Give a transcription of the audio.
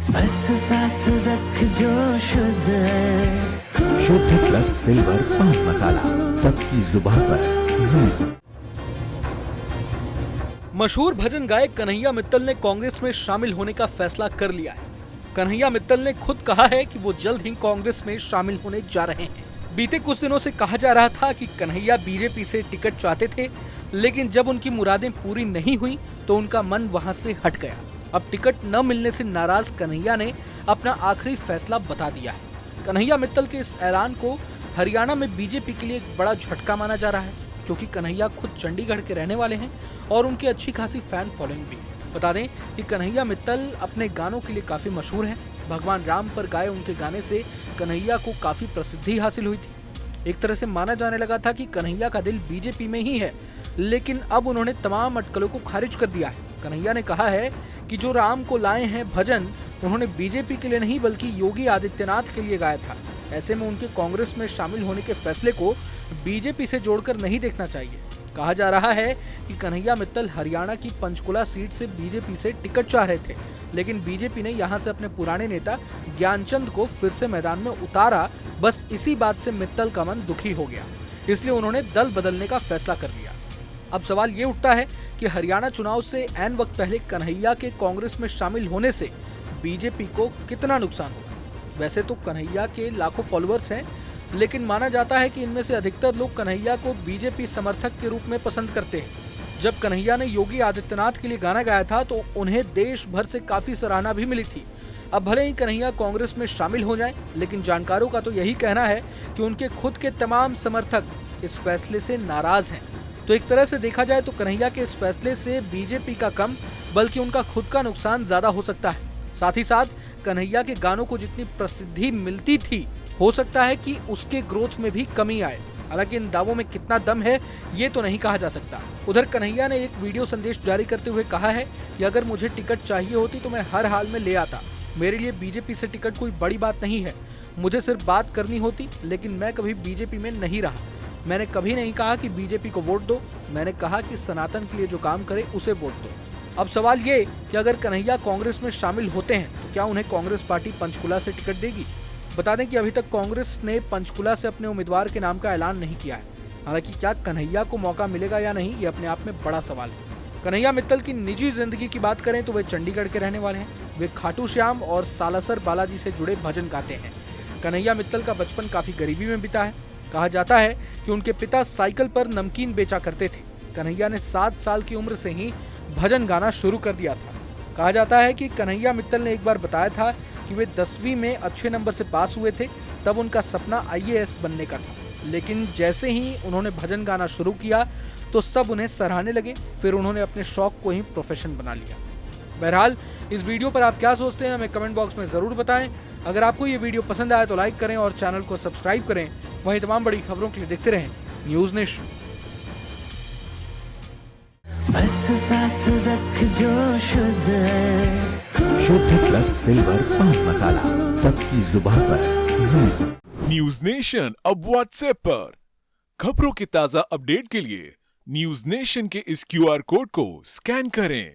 बस साथ रख जो शुद्ध है। शुद्ध प्लस सिल्वर पान मसाला, सबकी जुबान पर। मशहूर भजन गायक कन्हैया मित्तल ने कांग्रेस में शामिल होने का फैसला कर लिया है। कन्हैया मित्तल ने खुद कहा है कि वो जल्द ही कांग्रेस में शामिल होने जा रहे हैं। बीते कुछ दिनों से कहा जा रहा था कि कन्हैया बीजेपी से टिकट चाहते थे, लेकिन जब उनकी मुरादें पूरी नहीं हुई तो उनका मन वहां से हट गया। अब टिकट न मिलने से नाराज कन्हैया ने अपना आखिरी फैसला बता दिया है। कन्हैया मित्तल के इस ऐलान को हरियाणा में बीजेपी के लिए एक बड़ा झटका माना जा रहा है, क्योंकि कन्हैया खुद चंडीगढ़ के रहने वाले हैं और उनकी अच्छी खासी फैन फॉलोइंग भी। बता दें कि कन्हैया मित्तल अपने गानों के लिए काफी मशहूर हैं। भगवान राम पर गाए उनके गाने से कन्हैया को काफी प्रसिद्धि हासिल हुई थी। एक तरह से माना जाने लगा था कि कन्हैया का दिल बीजेपी में ही है, लेकिन अब उन्होंने तमाम अटकलों को खारिज कर दिया है। कन्हैया ने कहा है कि जो राम को लाए हैं भजन, उन्होंने बीजेपी के लिए नहीं बल्कि योगी आदित्यनाथ के लिए गाया था। ऐसे में उनके कांग्रेस में शामिल होने के फैसले को बीजेपी से जोड़कर नहीं देखना चाहिए। कहा जा रहा है कि कन्हैया मित्तल हरियाणा की पंचकुला सीट से बीजेपी से टिकट चाह रहे थे, लेकिन बीजेपी ने यहां से अपने पुराने नेता ज्ञानचंद को फिर से मैदान में उतारा। बस इसी बात से मित्तल का मन दुखी हो गया, इसलिए उन्होंने दल बदलने का फैसला कर लिया। अब सवाल ये उठता है कि हरियाणा चुनाव से ऐन वक्त पहले कन्हैया के कांग्रेस में शामिल होने से बीजेपी को कितना नुकसान होगा। वैसे तो कन्हैया के लाखों फॉलोअर्स हैं, लेकिन माना जाता है कि इनमें से अधिकतर लोग कन्हैया को बीजेपी समर्थक के रूप में पसंद करते हैं। जब कन्हैया ने योगी आदित्यनाथ के लिए गाना गाया था तो उन्हें देश भर से काफी सराहना भी मिली थी। अब भले ही कन्हैया कांग्रेस में शामिल हो जाएं, लेकिन जानकारों का तो यही कहना है कि उनके खुद के तमाम समर्थक इस फैसले से नाराज हैं। तो एक तरह से देखा जाए तो कन्हैया के इस फैसले से बीजेपी का कम बल्कि उनका खुद का नुकसान ज्यादा हो सकता है। साथ ही साथ कन्हैया के गानों को जितनी प्रसिद्धि मिलती थी, हो सकता है कि उसके ग्रोथ में भी कमी आए। हालांकि इन दावों में कितना दम है ये तो नहीं कहा जा सकता। उधर कन्हैया ने एक वीडियो संदेश जारी करते हुए कहा है कि अगर मुझे टिकट चाहिए होती तो मैं हर हाल में ले आता। मेरे लिए बीजेपी से टिकट कोई बड़ी बात नहीं है। मुझे सिर्फ बात करनी होती, लेकिन मैं कभी बीजेपी में नहीं रहा। मैंने कभी नहीं कहा कि बीजेपी को वोट दो, मैंने कहा कि सनातन के लिए जो काम करे उसे वोट दो। अब सवाल ये कि अगर कन्हैया कांग्रेस में शामिल होते हैं तो क्या उन्हें कांग्रेस पार्टी पंचकुला से टिकट देगी। बता दें कि अभी तक कांग्रेस ने पंचकुला से अपने उम्मीदवार के नाम का ऐलान नहीं किया है। हालांकि क्या कन्हैया को मौका मिलेगा या नहीं, ये अपने आप में बड़ा सवाल है। कन्हैया मित्तल की निजी जिंदगी की बात करें तो वे चंडीगढ़ के रहने वाले हैं। वे खाटू श्याम और सालासर बालाजी से जुड़े भजन गाते हैं। कन्हैया मित्तल का बचपन काफी गरीबी में बीता है। कहा जाता है कि उनके पिता साइकिल पर नमकीन बेचा करते थे। कन्हैया ने 7 साल की उम्र से ही भजन गाना शुरू कर दिया था। कहा जाता है कि कन्हैया मित्तल ने एक बार बताया था कि वे 10वीं में अच्छे नंबर से पास हुए थे, तब उनका सपना IAS बनने का था। लेकिन जैसे ही उन्होंने भजन गाना शुरू किया तो सब उन्हें सराहने लगे। फिर उन्होंने अपने शौक को ही प्रोफेशन बना लिया। बहरहाल इस वीडियो पर आप क्या सोचते हैं हमें कमेंट बॉक्स में जरूर बताएं। अगर आपको ये वीडियो पसंद आया तो लाइक करें और चैनल को सब्सक्राइब करें। वहीं तमाम बड़ी खबरों के लिए देखते रहें न्यूज़ नेशन। बस साथ रख जो शुद्ध है। शुद्ध प्लस सिल्वर पान मसाला, सबकी जुबान पर। न्यूज नेशन अब व्हाट्सएप पर खबरों के ताजा अपडेट के लिए न्यूज नेशन के इस QR कोड को स्कैन करें।